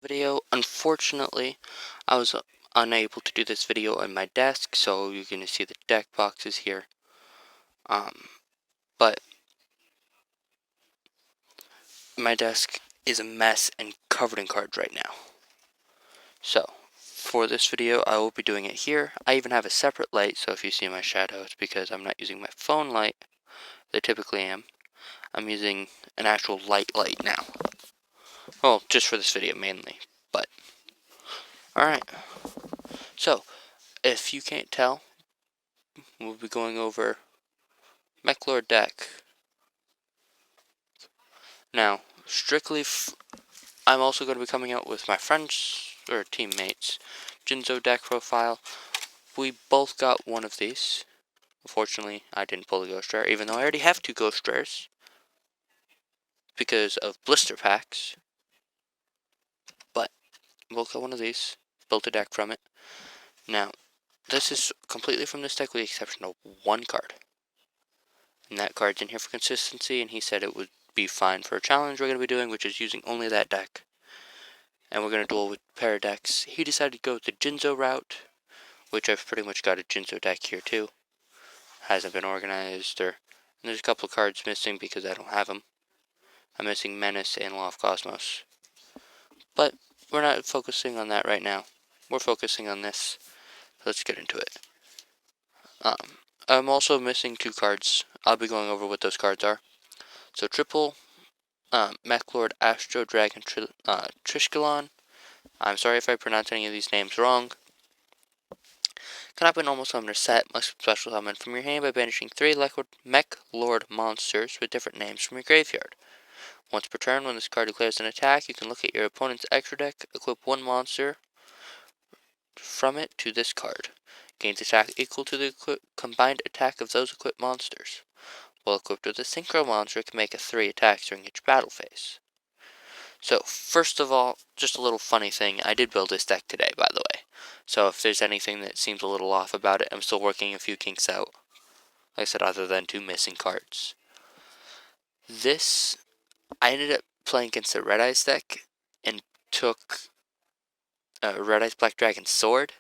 Video. Unfortunately, I was unable to do this video on my desk, so you're going to see the deck boxes here. But my desk is a mess and covered in cards right now. So, for this video, I will be doing it here. I even have a separate light, so if you see my shadow, it's because I'm not using my phone light that I typically am. I'm using an actual light now. Well, just for this video mainly, but alright. So, if you can't tell, we'll be going over meklord deck. Now, I'm also going to be coming out with my friends, or teammates, Jinzo deck profile. We both got one of these. Unfortunately, I didn't pull the Ghost Rare, even though I already have 2 Ghost Rares, because of blister packs. But, both got one of these, built a deck from it. Now, this is completely from this deck with the exception of one card. And that card's in here for consistency, and he said it would be fine for a challenge we're going to be doing, which is using only that deck. And we're going to duel with pair of decks. He decided to go the Jinzo route, which I've pretty much got a Jinzo deck here too. Hasn't been organized, and there's a couple of cards missing because I don't have them. I'm missing Menace and Law of Cosmos. But we're not focusing on that right now. We're focusing on this. Let's get into it. I'm also missing 2 cards. I'll be going over what those cards are. So triple meklord Astro Dragon Trishkalon. I'm sorry if I pronounce any of these names wrong. Cannot be normal summoner set. Must special summon from your hand by banishing 3 meklord monsters with different names from your graveyard. Once per turn, when this card declares an attack, you can look at your opponent's extra deck, equip 1 monster from it to this card. Gains attack equal to the combined attack of those equipped monsters. While equipped with a synchro monster, it can make 3 attacks during each battle phase. So, first of all, just a little funny thing. I did build this deck today, by the way. So if there's anything that seems a little off about it, I'm still working a few kinks out. Like I said, other than 2 missing cards. I ended up playing against a Red Eyes deck and took a Red Eyes Black Dragon Sword,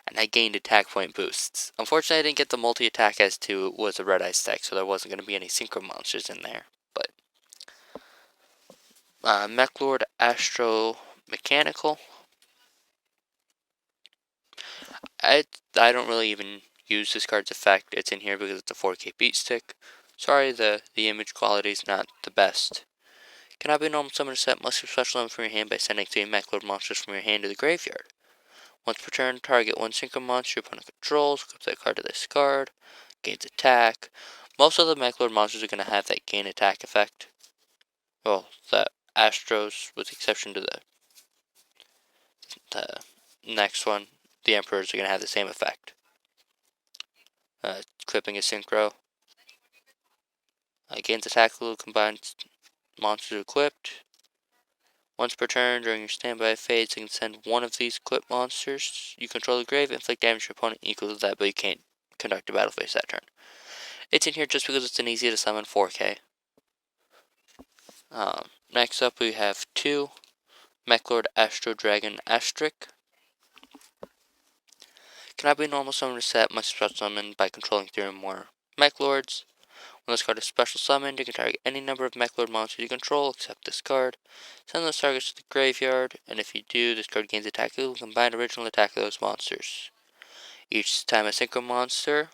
and I gained attack point boosts. Unfortunately, I didn't get the multi-attack as to was a Red Eyes deck, so there wasn't going to be any synchro monsters in there. But meklord Astro Mechanical. I don't really even use this card's effect. It's in here because it's a 4K beat stick. Sorry, the image quality is not the best. Cannot be a normal summoner set. Must be special summon from your hand by sending 3 meklord monsters from your hand to the graveyard. Once per turn, target 1 synchro monster your opponent controls. Equip that card to this card. Gains attack. Most of the meklord monsters are going to have that gain attack effect. Well, the Astros, with the exception to the next one. The Emperors are going to have the same effect. Equipping a synchro. Gains attack equal to combined monsters equipped. Once per turn, during your standby phase, you can send 1 of these equipped monsters you control the grave, inflict damage to your opponent equal to that, but you can't conduct a battle phase that turn. It's in here just because it's an easy to summon 4K. Next up, we have 2 meklord Astro Dragon Astric. Cannot be a normal summoner set, must be special summoned by controlling 3 or more meklords. When this card is special summoned, you can target any number of meklord monsters you control except this card. Send those targets to the graveyard, and if you do, this card gains attack equal to combined original attack of those monsters. Each time a synchro monster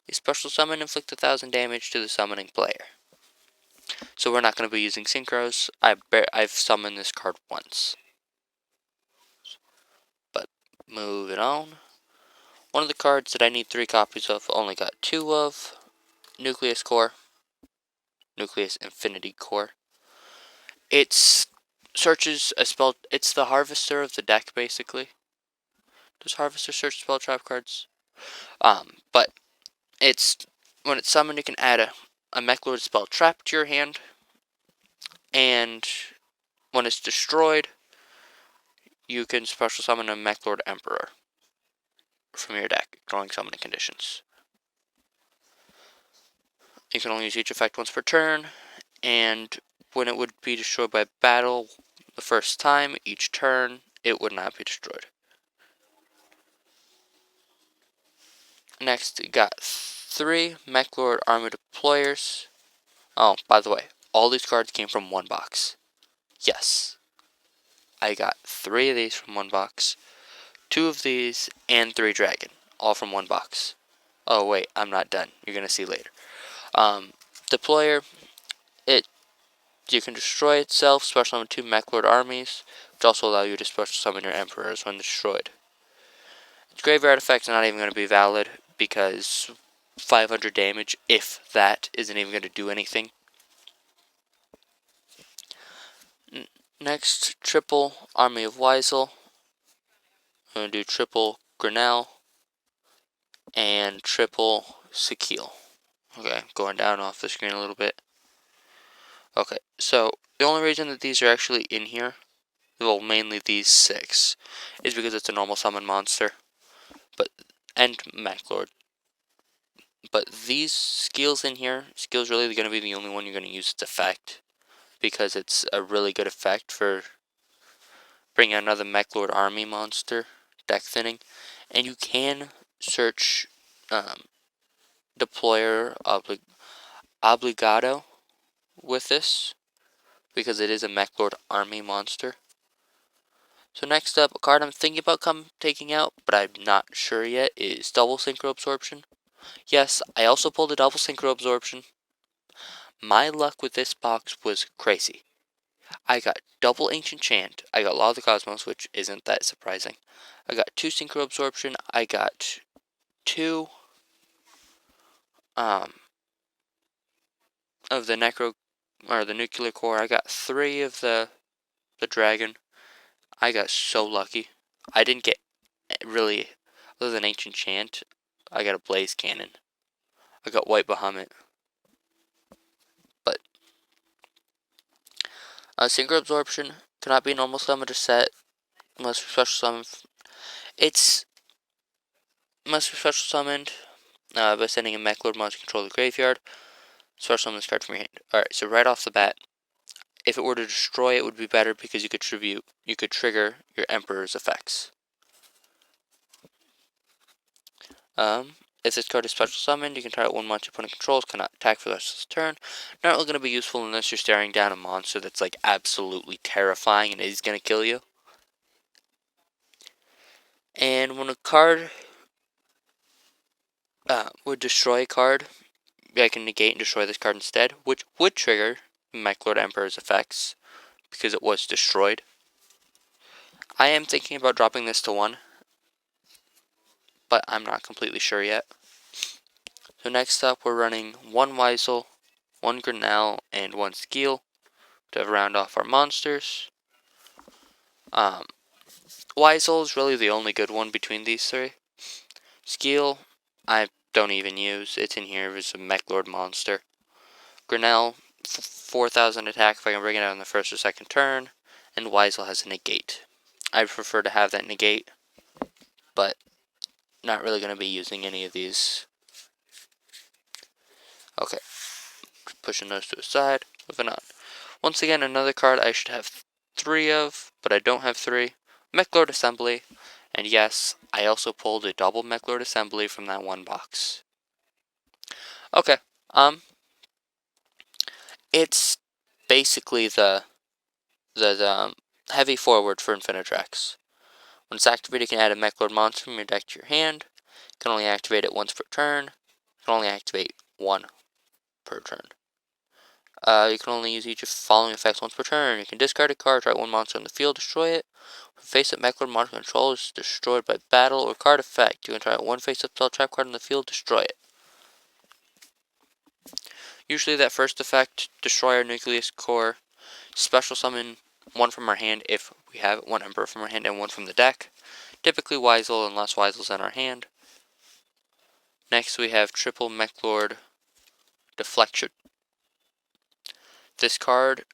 is special summoned, inflict 1,000 damage to the summoning player. So we're not going to be using synchros. I've summoned this card once. But moving on. One of the cards that I need 3 copies of, only got 2 of. Nucleus Infinity Core. It's searches a spell. It's the harvester of the deck, basically. Does harvester search spell trap cards? But it's when it's summoned, you can add a meklord spell trap to your hand, and when it's destroyed, you can special summon a meklord emperor from your deck, drawing summoning conditions. You can only use each effect once per turn, and when it would be destroyed by battle, the first time, each turn, it would not be destroyed. Next, we got 3 meklord army deployers. Oh, by the way, all these cards came from one box. Yes, I got 3 of these from one box, 2 of these, and 3 dragon, all from one box. Oh wait, I'm not done. You're gonna see later. Deployer, you can destroy itself, special summon 2 meklord armies, which also allow you to special summon your emperors when destroyed. Its graveyard effect's not even going to be valid because 500 damage, if that, isn't even going to do anything. Next, triple Army of Weisel. I'm going to do triple Grinnell and triple Sekil. Okay, going down off the screen a little bit. Okay, so the only reason that these are actually in here, well, mainly these 6, is because it's a normal summon monster, and meklord. But these skills in here, skills really going to be the only one you're going to use its effect, because it's a really good effect for bringing another meklord army monster, deck thinning, and you can search deployer obligado with this, because it is a meklord army monster. So next up, a card I'm thinking about taking out, but I'm not sure yet, is double synchro absorption. Yes, I also pulled a double synchro absorption. My luck with this box was crazy. I got double Ancient Chant, I got Law of the Cosmos, which isn't that surprising. I got 2 Synchro Absorption, I got 2 of the the Nuclear Core, I got 3 of the Dragon. I got so lucky. I didn't get really, other than Ancient Chant, I got a Blaze Cannon. I got White Bahamut. But Synchro Absorption cannot be normal summon to set unless special summon. It must be special summoned by sending a meklord monster control the graveyard. Special summon this card from your hand. Alright, so right off the bat, if it were to destroy it, would be better because you could trigger your Emperor's effects. If this card is special summoned, you can target one monster your opponent controls, cannot attack for the rest of the turn. Not really going to be useful unless you're staring down a monster that's like absolutely terrifying and is going to kill you. And when a card would destroy a card, I can negate and destroy this card instead, which would trigger meklord Emperor's effects because it was destroyed. I am thinking about dropping this to 1, but I'm not completely sure yet. So next up, we're running 1 Weisel, 1 Grinnell, and 1 Skeel to round off our monsters. Weisel is really the only good one between these 3. Skeel, I don't even use. It's in here as a meklord monster. Grinnell, 4,000 attack if I can bring it out on the first or second turn, and Weisel has a negate. I prefer to have that negate, but not really going to be using any of these. Okay, pushing those to the side, moving on. Once again, another card I should have 3 of, but I don't have 3. Meklord Assembly, and yes, I also pulled a double Meklord Assembly from that one box. Okay, it's basically the heavy forward for Infinitrax. When it's activated, you can add a meklord monster from your deck to your hand. You can only activate it once per turn. You can only activate 1 per turn. You can only use each of the following effects once per turn. You can discard a card, try 1 monster on the field, destroy it. When face-up meklord monster control is destroyed by battle or card effect, you can try 1 face-up spell trap card on the field, destroy it. Usually that first effect, destroy our nucleus core, special summon 1 from our hand if we have 1 Emperor from our hand and 1 from the deck. Typically Weisel unless Weisel's in our hand. Next we have triple meklord deflection. This card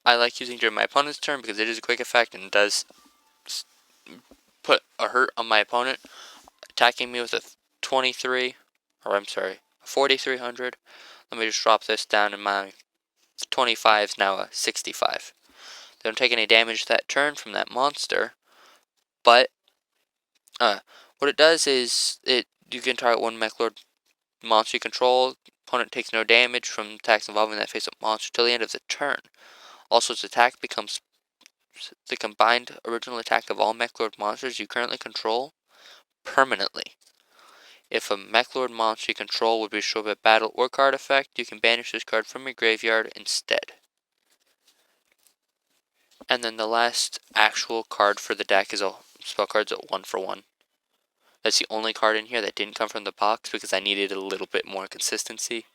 I like using during my opponent's turn because it is a quick effect and does put a hurt on my opponent, attacking me with a 4300. Let me just drop this down, and my 25 is now a 65. They don't take any damage that turn from that monster, but what it does is you can target one meklord monster you control. Opponent takes no damage from attacks involving that face-up monster till the end of the turn. Also, its attack becomes the combined original attack of all meklord monsters you currently control permanently. If a meklord monster you control would be destroyed by battle or card effect, you can banish this card from your graveyard instead. And then the last actual card for the deck is a spell card's at 1-for-1. That's the only card in here that didn't come from the box because I needed a little bit more consistency.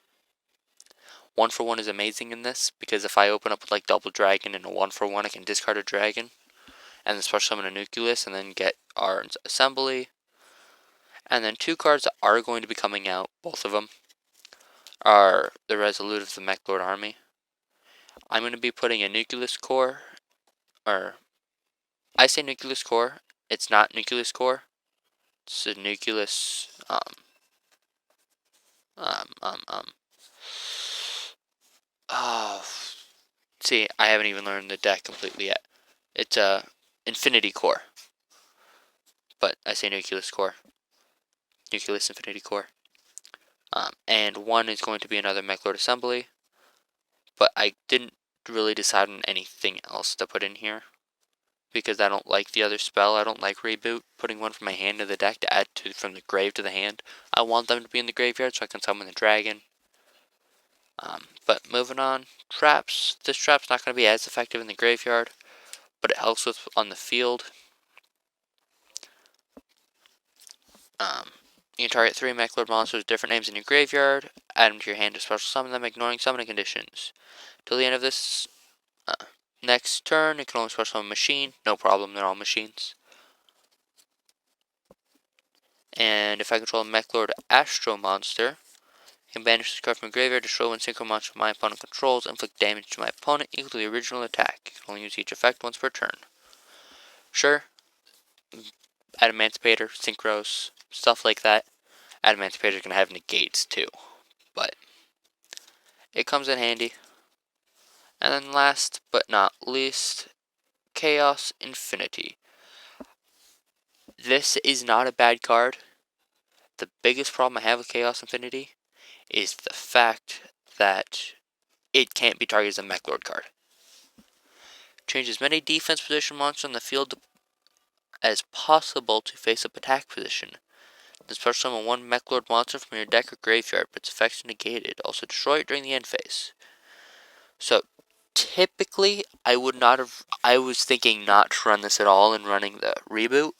1-for-1 is amazing in this because if I open up with like double dragon and a 1-for-1, I can discard a dragon and then special summon a nucleus and then get our assembly. And then two cards that are going to be coming out, both of them, are the Resolute of the Meklord Army. I'm going to be putting a Nucleus Core, or I say Nucleus Core, it's not Nucleus Core, it's a Nucleus, oh, see, I haven't even learned the deck completely yet. It's a Infinity Core, but I say Nucleus Core, Nucleus Infinity Core. And one is going to be another Meklord Assembly, but I didn't really decide on anything else to put in here because I don't like the other spell. I don't like Reboot, putting one from my hand to the deck to add to from the grave to the hand. I want them to be in the graveyard so I can summon the dragon. But moving on, traps. This trap's not going to be as effective in the graveyard, but it helps with on the field. You can target 3 Meklord monsters with different names in your graveyard, add them to your hand to special summon them, ignoring summoning conditions. Till the end of this next turn, you can only special summon a machine. No problem, they're all machines. And if I control a Meklord Astro monster, I can banish this card from the graveyard, destroy one synchro monster my opponent controls, inflict damage to my opponent equal to the original attack. You can only use each effect once per turn. Sure, Adamantipator, Synchros, stuff like that. Adamantipator can have negates too, but it comes in handy. And then last but not least, Chaos Infinity. This is not a bad card. The biggest problem I have with Chaos Infinity is the fact that it can't be targeted as a Meklord card. Change as many defense position monsters on the field as possible to face up attack position. Then special summon one Meklord monster from your deck or graveyard, but its effects are negated. Also destroy it during the end phase. So typically I was thinking not to run this at all and running the Reboot.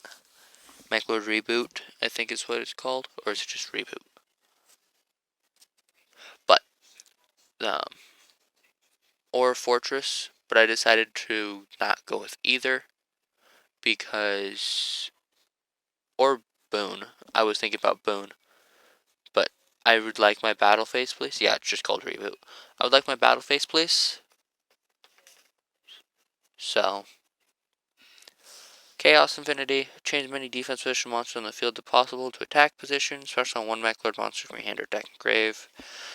Meklord Reboot, I think is what it's called. Or is it just Reboot? But or Fortress, but I decided to not go with either because, or Boon. I was thinking about Boon, but I would like my battle phase, please. Yeah, it's just called Reboot. I would like my battle phase, please. So, Chaos Infinity, change as many defense position monsters on the field as possible to attack position, especially on one Meklord monster from your hand or deck and grave.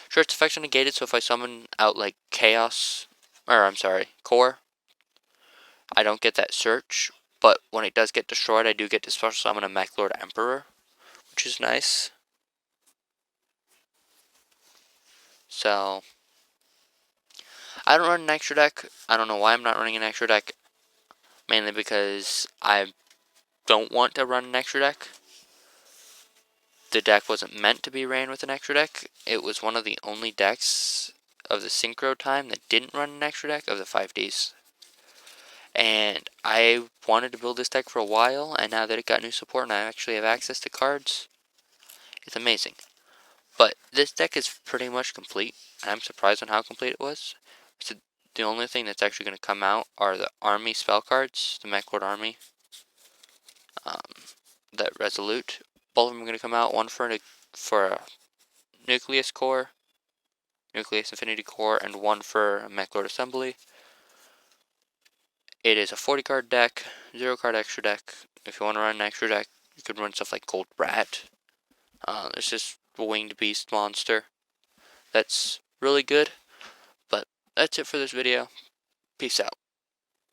Sure, its effects are negated, so if I summon out like Core, I don't get that search, but when it does get destroyed, I do get to special summon a Meklord Emperor, which is nice. So, I don't run an extra deck. I don't know why I'm not running an extra deck. Mainly because I don't want to run an extra deck. The deck wasn't meant to be ran with an extra deck. It was one of the only decks of the Synchro time that didn't run an extra deck of the 5Ds. And I wanted to build this deck for a while, and now that it got new support and I actually have access to cards, it's amazing. But this deck is pretty much complete. I'm surprised on how complete it was. So the only thing that's actually going to come out are the army spell cards, the Meklord Army, that Resolute. Both of them are going to come out, one for a Nucleus Core, Nucleus Infinity Core, and one for a Meklord Assembly. It is a 40 card deck, 0 card extra deck. If you want to run an extra deck, you could run stuff like Gold Rat. It's just a winged beast monster. That's really good. But that's it for this video. Peace out.